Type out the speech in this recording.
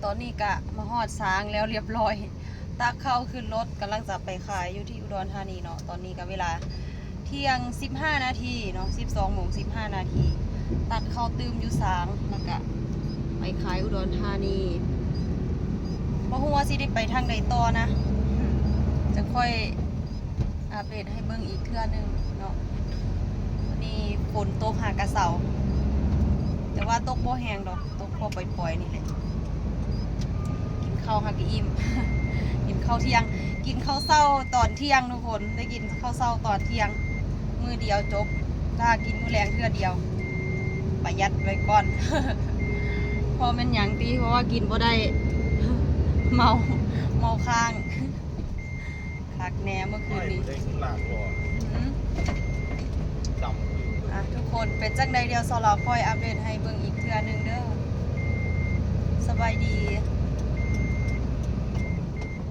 ตอนนี้กะมาฮอดสางแล้วเรียบร้อยตักเข้าขึ้นรถกำลังจะไปขายอยู่ที่อุดรธานีเนาะตอนนี้ก็เวลาเที่ยง15 นาทีเนาะ12:15 นาทีตัดเข้าตืมอยู่สางแล้วก็ไปขายอุดรธานีบ่ฮู้ว่าสิได้ไปทางใดต่อนะจะค่อยอัปเดตให้เบิ่งอีกเทื่อนึงเนาะวันนี้ฝนตกหากระเสาแต่ว่าตกบ่แห้งดอกตกพอปล่อยๆนี่แหละกินข้าวหักอิ่ม กินข้าวเที่ยงกินข้าวเช้าตอนเที่ยงทุกคนได้กินข้าวเช้าตอนเที่ยงมื้อเดียวจบถ้ากินมื้อแลงเทื่อเดียวประหยัดไว้ก่อน พอเป็นหยังตีเพราะว่ากินบ่ได้ เมาค้างคักแหนเมื่อคืนนี้ ได้ขึ้นหลากบ่ดำ ทุกคนเป็นจังใดเดียวสลอค่อยอัปเดตให้เบิ่งอีกเทื่อนึงเด้อสบายดี